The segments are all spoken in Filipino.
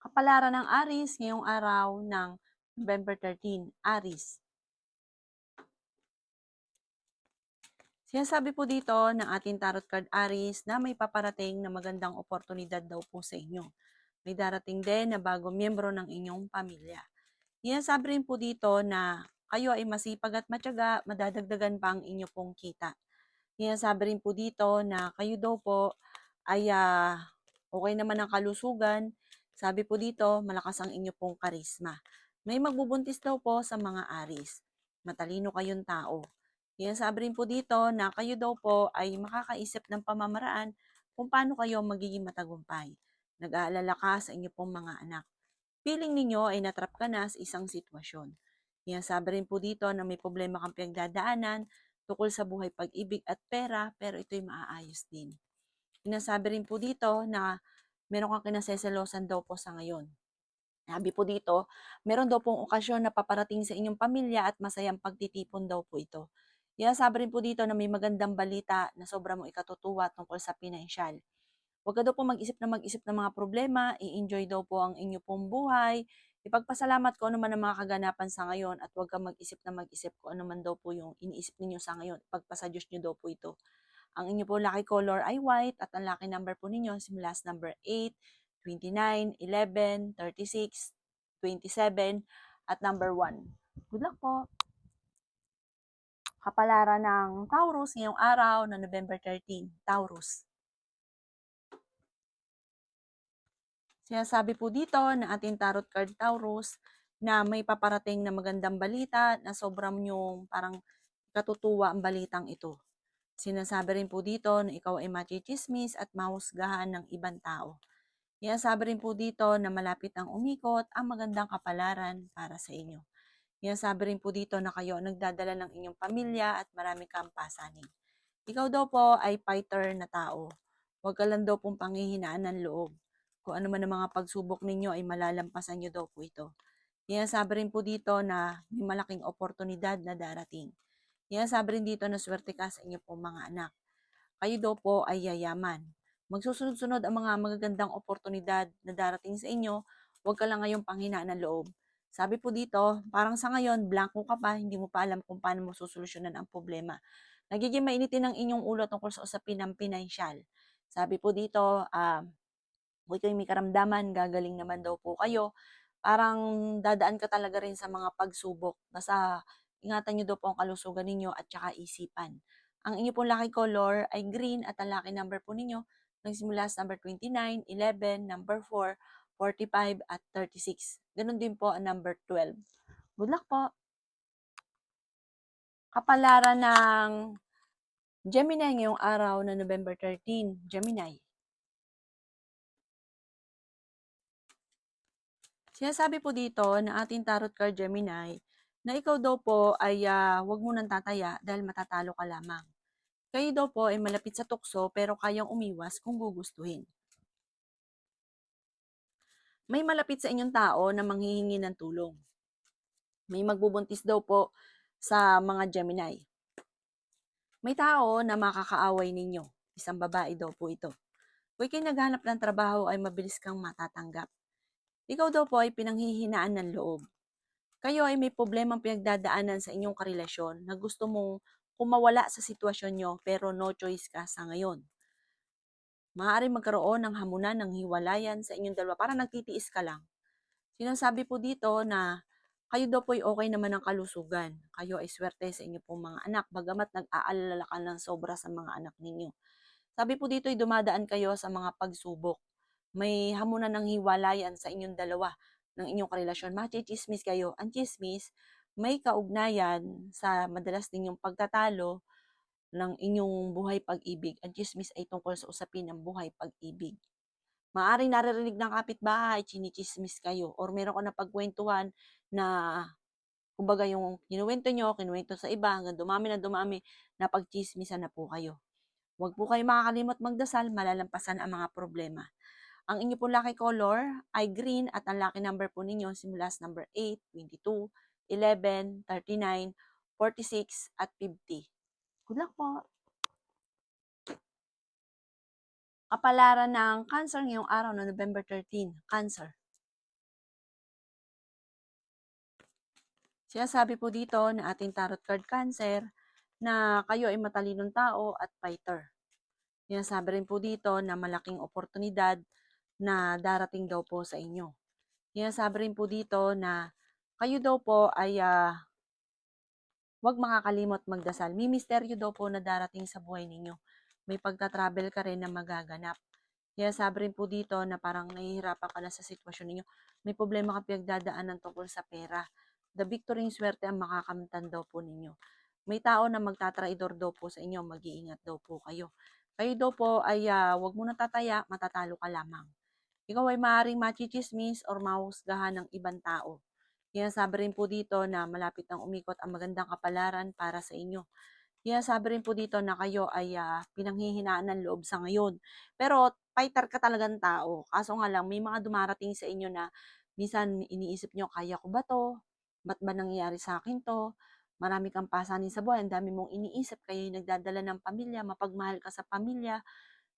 Kapalaran ng Aries ngayong araw ng November 13, Aries. Sinasabi po dito ng ating tarot card Aries na may paparating na magandang oportunidad daw po sa inyo. May darating din na bagong miyembro ng inyong pamilya. Sinasabi rin po dito na kayo ay masipag at matyaga, madadagdagan pa ang inyo pong kita. Sinasabi rin po dito na kayo daw po ay okay naman ang kalusugan. Sabi po dito, malakas ang inyo pong karisma. May magbubuntis daw po sa mga Aries. Matalino kayong tao. Sinasabi rin po dito na kayo daw po ay makakaisip ng pamamaraan kung paano kayo magiging matagumpay. Nag-aalala ka sa inyo pong mga anak. Feeling ninyo ay natrap ka na sa isang sitwasyon. Sinasabi rin po dito na may problema kang pinagdadaanan tungkol sa buhay, pag-ibig at pera, pero ito'y maaayos din. Sinasabi rin po dito na meron kang kinaseselosan daw po sa ngayon. Sabi po dito, meron daw pong okasyon na paparating sa inyong pamilya at masayang pagtitipon daw po ito. Sinasabi rin po dito na may magandang balita na sobra mong ikatutuwa tungkol sa pinansyal. Huwag ka daw po mag-isip ng mga problema, i-enjoy daw po ang inyo pong buhay, ipagpasalamat ko ano man ang mga kaganapan sa ngayon at huwag kang mag-isip kung ano man daw po yung iniisip ninyo sa ngayon. Ipagpasa Diyos nyo daw po ito. Ang inyo po lucky color ay white at ang lucky number po ninyo simula sa number 8, 29, 11, 36, 27 at number 1. Good luck po! Kapalaran ng Taurus ngayong araw na November 13, Taurus. Sinasabi po dito na ating tarot card Taurus na may paparating na magandang balita na sobrang yung parang katutuwa ang balitang ito. Sinasabi rin po dito na ikaw ay machichismis at mahusgahan ng ibang tao. Sinasabi rin po dito na malapit ang umikot ang magandang kapalaran para sa inyo. Sinasabi rin po dito na kayo nagdadala ng inyong pamilya at marami kang pasanin. Ikaw daw po ay fighter na tao. Huwag ka lang daw pong panghihinaan ng loob. Kung ano man ang mga pagsubok ninyo ay malalampasan nyo daw po ito. Sinasabi rin po dito na may malaking oportunidad na darating. Sinasabi rin dito na swerte ka sa inyo pong mga anak. Kayo daw po ay yayaman. Magsusunod-sunod ang mga magagandang oportunidad na darating sa inyo. Huwag ka lang ngayong panghinaan ng loob. Sabi po dito, parang sa ngayon, blanco ka pa, hindi mo pa alam kung paano mo susolusyonan ang problema. Nagiging mainitin ang inyong ulo tungkol sa usapin ng pinansyal. Sabi po dito, kung kayo may karamdaman, gagaling naman daw po kayo. Parang dadaan ka talaga rin sa mga pagsubok. Basta ingatan nyo daw po ang kalusugan ninyo at saka isipan. Ang inyo pong lucky color ay green at ang lucky number po ninyo nagsimula sa number 29, 11, number 4, 45 at 36. Ganon din po ang number 12. Good luck po! Kapalaran ng Gemini ngayong araw na November 13, Gemini. Sinasabi po dito na ating tarot card Gemini na ikaw daw po ay huwag mo nang tataya dahil matatalo ka lamang. Kayo daw po ay malapit sa tukso pero kayang umiwas kung gugustuhin. May malapit sa inyong tao na manghihingi ng tulong. May magbubuntis daw po sa mga Gemini. May tao na makakaaway ninyo. Isang babae daw po ito. Kung kayo naghanap ng trabaho ay mabilis kang matatanggap. Ikaw daw po ay pinanghihinaan ng loob. Kayo ay may problemang pinagdadaanan sa inyong karelasyon na gusto mong kumawala sa sitwasyon nyo pero no choice ka sa ngayon. Maaaring magkaroon ng hamunan ng hiwalayan sa inyong dalawa para nagtitiis ka lang. Sinasabi po dito na kayo daw po ay okay naman ang kalusugan. Kayo ay swerte sa inyo pong mga anak bagamat nag-aalala ka ng sobra sa mga anak ninyo. Sabi po dito ay dumadaan kayo sa mga pagsubok. May hamunan ng hiwalayan sa inyong dalawa ng inyong karelasyon. Machichismis kayo. Ang chismis may kaugnayan sa madalas ninyong pagtatalo ng inyong buhay pag-ibig. Ang chismis ay tungkol sa usapin ng buhay pag-ibig. Maaring naririnig ng kapitbahay, chinichismis kayo, or meron ka na pagkwentuhan na kumbaga yung kinuwento nyo, kinuwento sa iba, hanggang dumami na dumami, na pagchismisan na po kayo. Huwag po kayo makakalimot magdasal, malalampasan ang mga problema. Ang inyo po lucky color ay green at ang lucky number po ninyo simula sa number 8, 22, 11, 39, 46 at 50. Good luck po! Kapalaran ng Cancer ngayong araw na November 13, Cancer. Sinasabi po dito na ating tarot card Cancer na kayo ay matalinong tao at fighter. Sinasabi rin po dito na malaking oportunidad na darating daw po sa inyo. Sinasabi rin po dito na kayo daw po ay huwag makakalimot magdasal. May misteryo daw po na darating sa buhay ninyo. May pagta-travel ka rin na magaganap. Kaya sabi rin po dito na parang nahihirapan ka na sa sitwasyon ninyo. May problema ka pinagdadaanan tungkol sa pera. The victory yung swerte ang makakamtan daw po ninyo. May tao na magtatraidor daw po sa inyo, mag-iingat daw po kayo. Kayo daw po ay huwag mo na tataya, matatalo ka lamang. Ikaw ay maaaring machichismis or mahusgahan ng ibang tao. Kaya sabi rin po dito na malapit nang umikot ang magandang kapalaran para sa inyo. Kaya sabi rin po dito na kayo ay pinanghihinaan ng loob sa ngayon. Pero fighter ka talagang tao. Kaso nga lang, may mga dumarating sa inyo na minsan iniisip nyo, kaya ko ba to? Ba't ba nangyayari sa akin to? Marami kang pasanin sa buhay, ang dami mong iniisip, kayo yung nagdadala ng pamilya, mapagmahal ka sa pamilya,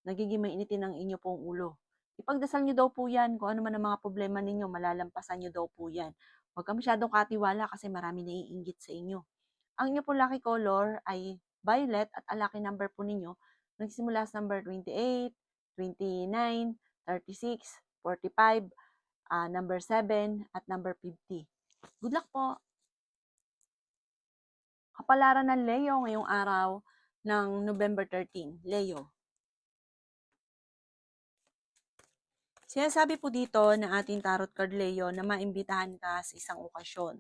nagiging mainitin ang inyo pong ulo. Ipagdasal nyo daw po yan, kung ano man ang mga problema ninyo, malalampasan nyo daw po yan. Huwag ka masyadong katiwala kasi marami naiinggit sa inyo. Ang inyo po lucky color ay violet at ang lucky number po ninyo nagsimula sa number 28, 29, 36, 45, number 7 at number 50. Good luck po! Kapalaran ng Leo ngayong araw ng November 13. Leo. Sinasabi po dito ng ating tarot card Leo na maimbitahan ka sa isang okasyon.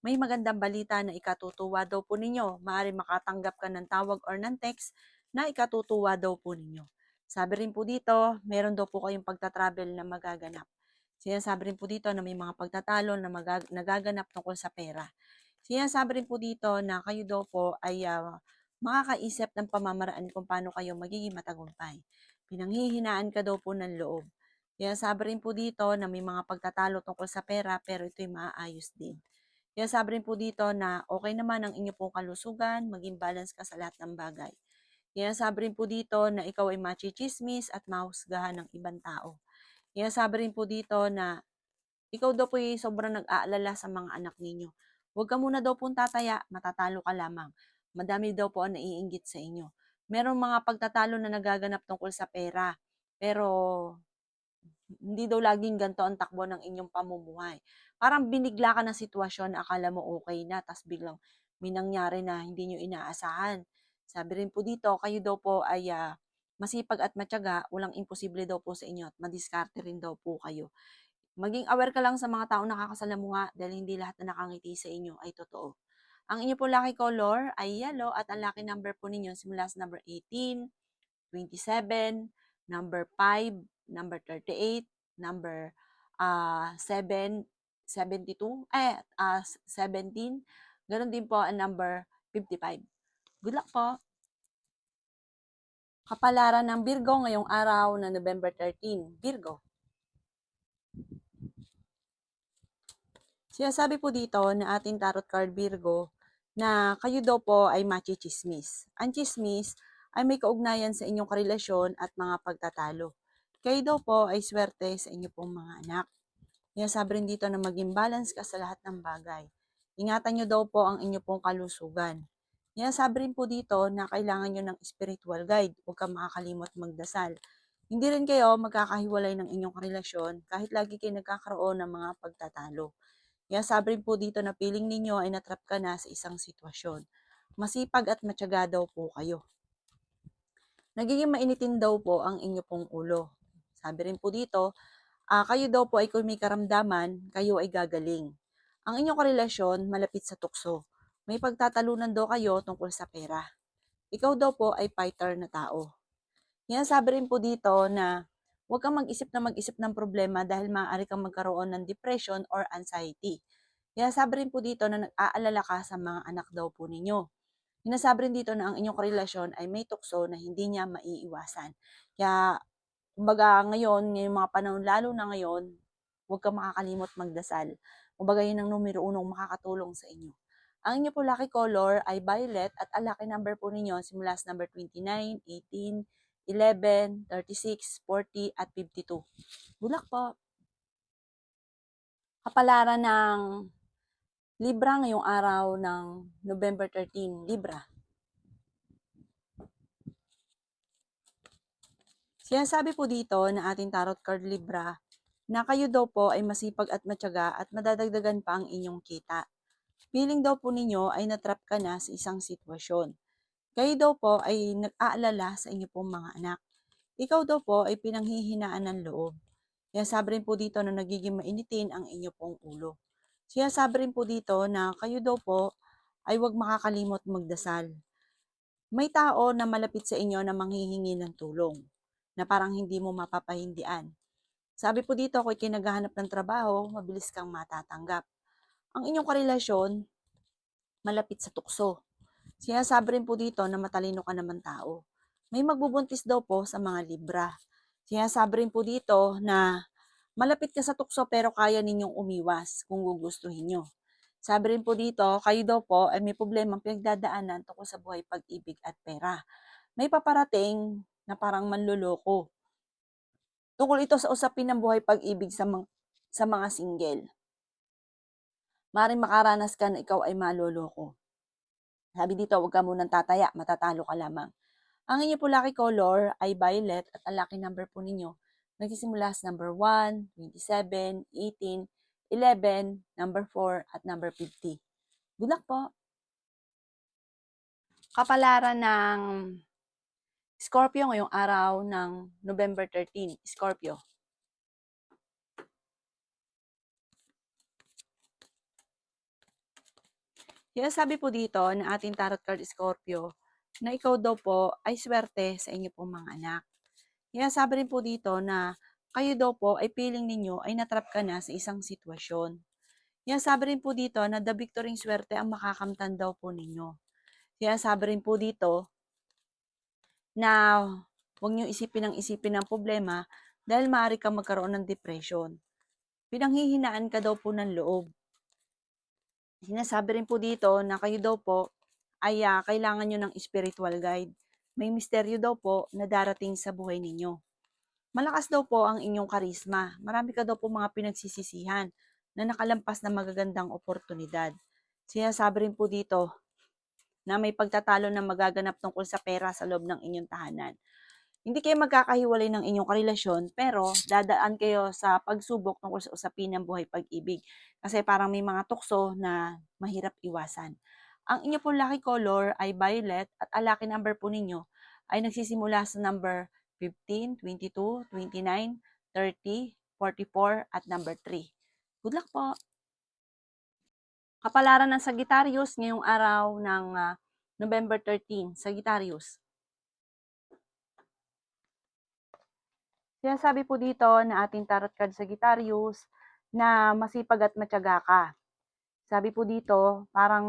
May magandang balita na ikatutuwa daw po ninyo. Maaaring makatanggap ka ng tawag or ng text na ikatutuwa daw po ninyo. Sabi rin po dito, meron daw po kayong pagta-travel na magaganap. Sinasabi rin po dito na may mga pagtatalo na nagaganap tungkol sa pera. Sinasabi rin po dito na kayo daw po ay makakaisip ng pamamaraan kung paano kayo magiging matagumpay. Pinanghihinaan ka daw po ng loob. Kaya sabi rin po dito na may mga pagtatalo tungkol sa pera pero ito'y maaayos din. Kaya sabi rin po dito na okay naman ang inyo pong kalusugan, maging balance ka sa lahat ng bagay. Kaya sabi rin po dito na ikaw ay machichismis at mahusgahan ng ibang tao. Kaya sabi rin po dito na ikaw daw po ay sobrang nag-aalala sa mga anak ninyo. Huwag ka muna daw pong tataya, matatalo ka lamang. Madami daw po ang naiinggit sa inyo. Merong mga pagtatalo na nagaganap tungkol sa pera. Pero hindi daw laging ganito ang takbo ng inyong pamumuhay. Parang binigla ka ng sitwasyon na akala mo okay na, tapos biglang may nangyari na hindi nyo inaasahan. Sabi rin po dito, kayo daw po ay masipag at matyaga, walang imposible daw po sa inyo at madiskarte rin daw po kayo. Maging aware ka lang sa mga taong nakakasalamuha dahil hindi lahat na nakangiti sa inyo ay totoo. Ang inyo po lucky color ay yellow at ang lucky number po ninyo simula sa number 18, 27, number 5, number 38, number 7, 72, 17. Ganon din po ang number 55. Good luck po! Kapalaran ng Virgo ngayong araw na November 13. Virgo. Sinasabi po dito na ating tarot card Virgo na kayo daw po ay machichismis. Ang chismis ay may kaugnayan sa inyong karelasyon at mga pagtatalo. Kayo daw po ay swerte sa inyo pong mga anak. Sinasabi rin dito na maging balance ka sa lahat ng bagay. Ingatan nyo daw po ang inyo pong kalusugan. Sinasabi rin po dito na kailangan nyo ng spiritual guide. Huwag kang makakalimot magdasal. Hindi rin kayo magkakahiwalay ng inyong relasyon kahit lagi kayo nagkakaroon ng mga pagtatalo. Kaya sabi rin po dito na feeling ninyo ay natrap ka na sa isang sitwasyon. Masipag at matyaga daw po kayo. Nagiging mainitin daw po ang inyo pong ulo. Sabi rin po dito, kayo daw po ay kung may karamdaman, kayo ay gagaling. Ang inyong karelasyon malapit sa tukso. May pagtatalunan daw kayo tungkol sa pera. Ikaw daw po ay fighter na tao. Yan sabi rin po dito na huwag kang mag-isip ng problema dahil maaari kang magkaroon ng depression or anxiety. Kaya sabi rin po dito na nag-aalala ka sa mga anak daw po ninyo. Sinasabi rin dito na ang inyong relasyon ay may tukso na hindi niya maiiwasan. Kaya, kumbaga ngayon, ngayong mga panahon, lalo na ngayon, huwag kang makakalimot magdasal. Kumbaga yun ang numero unong makakatulong sa inyo. Ang inyo po lucky color ay violet at ang lucky number po ninyo simula sa number 29, 18, 11, 36, 40 at 52. Good luck po! Kapalaran ng Libra ngayong araw ng November 13, Libra. Sinasabi po dito na ating tarot card Libra na kayo daw po ay masipag at matyaga at madadagdagan pa ang inyong kita. Feeling daw po ninyo ay natrap ka na sa isang sitwasyon. Kayo daw po ay nag-aalala sa inyo pong mga anak. Ikaw daw po ay pinanghihinaan ng loob. Sinasabi rin po dito na nagiging mainitin ang inyo pong ulo. Sinasabi rin po dito na kayo daw po ay huwag makakalimot magdasal. May tao na malapit sa inyo na manghihingi ng tulong, na parang hindi mo mapapahindian. Sabi po dito, kung kinaghahanap ng trabaho, mabilis kang matatanggap. Ang inyong karelasyon, malapit sa tukso. Sinasabi rin po dito na matalino ka naman tao. May magbubuntis daw po sa mga Libra. Sinasabi rin po dito na malapit ka sa tukso pero kaya ninyong umiwas kung gugustuhin nyo. Sabi rin po dito, kayo daw po ay may problemang pinagdadaanan tungkol sa buhay, pag-ibig at pera. May paparating na parang manloloko. Tungkol ito sa usapin ng buhay, pag-ibig sa mga single. Maaaring makaranas ka na ikaw ay maloloko. Sabi dito, huwag ka munang tataya, matatalo ka lamang. Ang inyo po lucky color ay violet at ang lucky number po ninyo nagsisimula sa number 1, 27, 18, 11, number 4 at number 50. Good luck po! Kapalaran ng Scorpio ngayong araw ng November 13. Scorpio. Sabi po dito na ating tarot card Scorpio na ikaw daw po ay swerte sa inyo pong mga anak. Sabi rin po dito na kayo daw po ay feeling ninyo ay natrap ka na sa isang sitwasyon. Sabi rin po dito na the victory swerte ang makakamtan daw po ninyo. Sabi rin po dito na huwag nyo isipin ng problema dahil maaari kang magkaroon ng depression. Pinanghihinaan ka daw po ng loob. Sinasabi rin po dito na kayo daw po ay kailangan nyo ng spiritual guide. May misteryo daw po na darating sa buhay ninyo. Malakas daw po ang inyong karisma. Marami ka daw po mga pinagsisisihan na nakalampas na magagandang oportunidad. Sinasabi rin po dito na may pagtatalo na magaganap tungkol sa pera sa loob ng inyong tahanan. Hindi kayo magkakahiwalay ng inyong karelasyon, pero dadaan kayo sa pagsubok tungkol sa usapin ng buhay, pag-ibig. Kasi parang may mga tukso na mahirap iwasan. Ang inyo po lucky color ay violet at ang lucky number po ninyo ay nagsisimula sa number 15, 22, 29, 30, 44 at number 3. Good luck po! Kapalaran ng Sagittarius ngayong araw ng November 13. Sagittarius. Sinasabi po dito na ating tarot card Sagittarius na masipag at matyaga ka. Sabi po dito, parang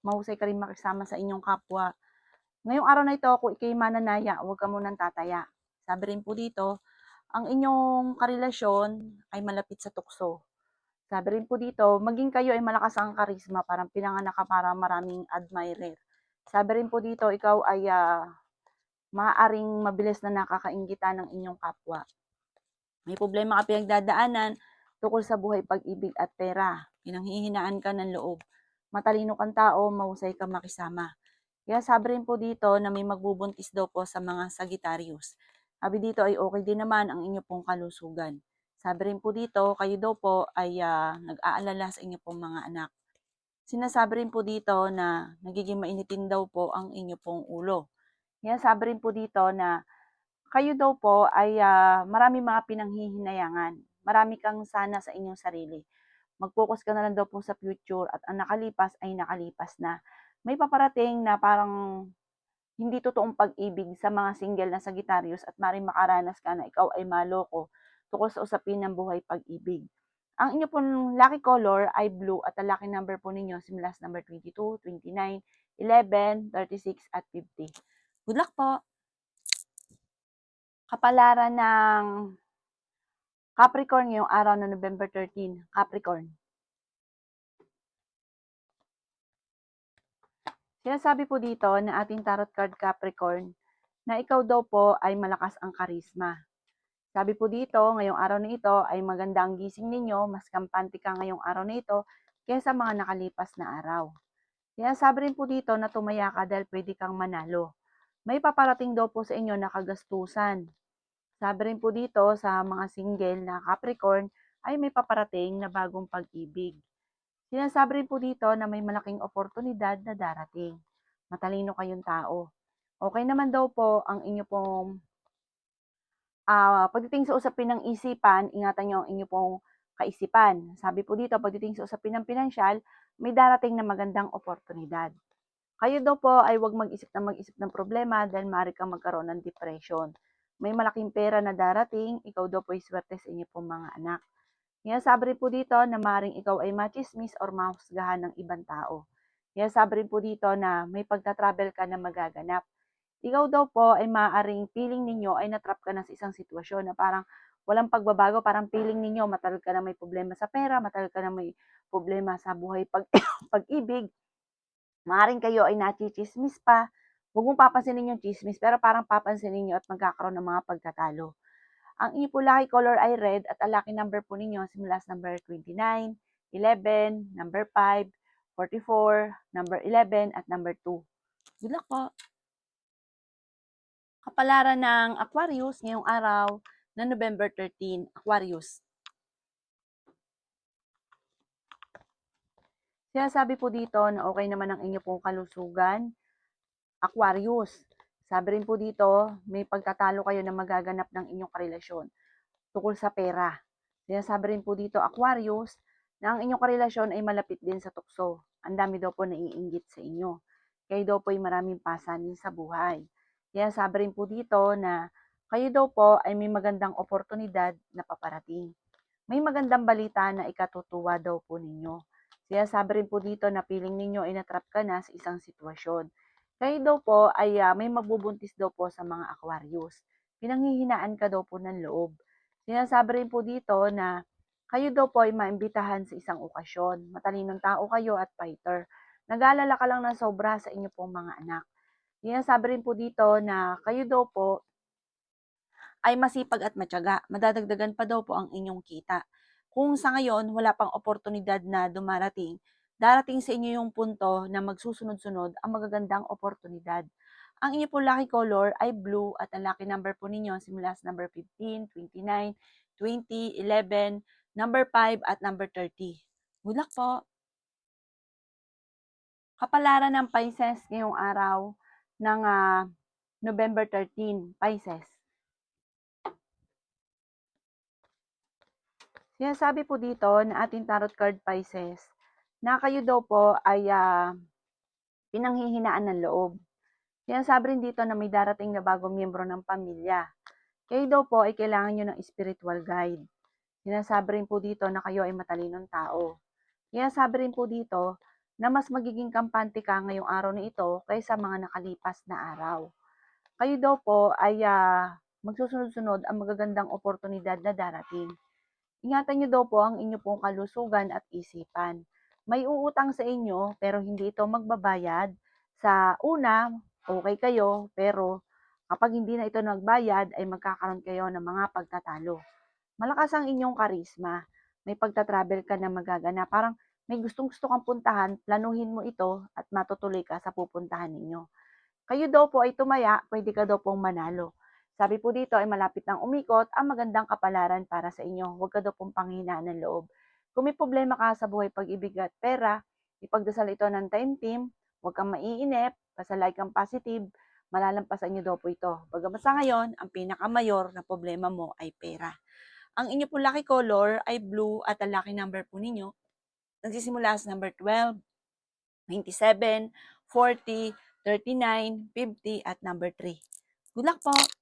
mahusay ka rin makisama sa inyong kapwa. Ngayong araw na ito, kung ikay mananaya, huwag ka munang tataya. Sabi rin po dito, ang inyong karelasyon ay malapit sa tukso. Sabi rin po dito, maging kayo ay malakas ang karisma, parang pinanganak ka para maraming admirer. Sabi rin po dito, ikaw ay maaaring mabilis na nakakainggitan ng inyong kapwa. May problema ka pinagdadaanan tungkol sa buhay, pag-ibig at pera. Pinanghihinaan ka ng loob. Matalino kang tao, mahusay ka makisama. Kaya sabi rin po dito na may magbubuntis daw po sa mga Sagittarius. Sabi dito ay okay din naman ang inyo pong kalusugan. Sabi rin po dito, kayo daw po ay nag-aalala sa inyo pong mga anak. Sinasabi rin po dito na nagiging mainitin daw po ang inyo pong ulo. Kaya sabi rin po dito na kayo daw po ay marami mga pinanghihinayangan. Marami kang sana sa inyong sarili. Mag-focus ka na lang daw po sa future at ang nakalipas ay nakalipas na. May paparating na parang hindi totoong pag-ibig sa mga single na Sagittarius at maaaring makaranas ka na ikaw ay maloko tungkol sa usapin ng buhay, pag-ibig. Ang inyo pong lucky color ay blue at ang lucky number po ninyo simula sa number 22, 29, 11, 36 at 50. Good luck po! Kapalaran ng Capricorn ngayong araw na November 13. Capricorn. Sinasabi po dito na ating tarot card Capricorn na ikaw daw po ay malakas ang karisma. Sabi po dito, ngayong araw na ito ay maganda ang gising ninyo, mas kampante ka ngayong araw na ito kaysa mga nakalipas na araw. Kaya sabi rin po dito na tumaya ka dahil pwede kang manalo. May paparating daw po sa inyo na kagastusan. Sabi rin po dito sa mga single na Capricorn ay may paparating na bagong pag-ibig. Sinasabi rin po dito na may malaking oportunidad na darating. Matalino kayong tao. Okay naman daw po ang inyo pong pagdating sa usapin ng isipan, ingatan niyo ang inyo pong kaisipan. Sabi po dito, pagdating sa usapin ng pinansyal, may darating na magandang oportunidad. Kayo daw po ay huwag mag-isip ng problema dahil maaari kang magkaroon ng depression. May malaking pera na darating, ikaw daw po ay swerte sa inyo pong mga anak. Kaya sabi rin po dito na maaaring ikaw ay machismis or mahusgahan ng ibang tao. Kaya sabi rin po dito na may pagta-travel ka na magaganap. Ikaw daw po ay maaaring feeling ninyo ay natrap ka na sa isang sitwasyon na parang walang pagbabago, parang feeling ninyo matagal ka na may problema sa pera, matagal ka na may problema sa buhay pag-ibig. Maaaring kayo ay nachichismis pa. Huwag mong papansinin yung chismis, pero parang papansinin nyo at magkakaroon ng mga pagtatalo. Ang inyo po lucky color ay red at ang lucky number po ninyo simula sa number 29, 11, number 5, 44, number 11, at number 2. Good luck po! Kapalaran ng Aquarius ngayong araw na November 13, Aquarius. Sinasabi po dito na okay naman ang inyo pong kalusugan, Aquarius. Sabi rin po dito, may pagtatalo kayo na magaganap ng inyong karelasyon tungkol sa pera. Sinasabi rin po dito, Aquarius, na ang inyong karelasyon ay malapit din sa tukso. Ang dami daw po naiinggit sa inyo. Kayo daw po ay maraming pasanin sa buhay. Kaya sabi rin po dito na kayo daw po ay may magandang oportunidad na paparating. May magandang balita na ikatutuwa daw po ninyo. Kaya sabi rin po dito na feeling ninyo ay natrap ka na sa isang sitwasyon. Kayo daw po ay may mabubuntis daw po sa mga Aquarius. Pinanghihinaan ka daw po ng loob. Sinasabi rin po dito na kayo daw po ay maimbitahan sa isang okasyon. Matalinong tao kayo at fighter. Nag-aalala ka lang ng sobra sa inyo pong mga anak. Sinasabi rin po dito na kayo daw po ay masipag at matyaga. Madadagdagan pa daw po ang inyong kita. Kung sa ngayon wala pang oportunidad na darating sa inyo yung punto na magsusunod-sunod ang magagandang oportunidad. Ang inyo po lucky color ay blue at ang lucky number po ninyo simula sa number 15, 29, 20, 11, number 5 at number 30. Good luck po! Kapalaran ng Pisces ngayong araw ng November 13, Pisces. Sinasabi po dito na ating tarot card Pisces na kayo daw po ay pinanghihinaan ng loob. Sinasabi rin dito na may darating na bagong miyembro ng pamilya. Kayo daw po ay kailangan nyo ng spiritual guide. Sinasabi rin po dito na kayo ay matalinong tao. Sinasabi rin po dito na mas magiging kampante ka ngayong araw na ito kaysa mga nakalipas na araw. Kayo daw po ay magsusunod-sunod ang magagandang oportunidad na darating. Ingatan niyo daw po ang inyo pong kalusugan at isipan. May uutang sa inyo pero hindi ito magbabayad. Sa una, okay kayo pero kapag hindi na ito nagbayad ay magkakaroon kayo ng mga pagtatalo. Malakas ang inyong karisma. May pagta-travel ka na magaganap. Parang may gustong-gusto kang puntahan, planuhin mo ito at matutuloy ka sa pupuntahan ninyo. Kayo daw po ay tumaya, pwede ka daw pong manalo. Sabi po dito ay malapit nang umikot ang magandang kapalaran para sa inyo. Huwag ka daw pong panghinaan ng loob. Kung may problema ka sa buhay pag-ibig at pera, ipagdasal ito ng time team, huwag kang maiinip, pasalay kang positive, malalampasan niyo daw po ito. Bagamat sa ngayon, ang pinakamayor na problema mo ay pera. Ang inyo po lucky color ay blue at ang lucky number po ninyo nagsisimula sa number 12, 27, 40, 39, 50 at number 3. Good luck po!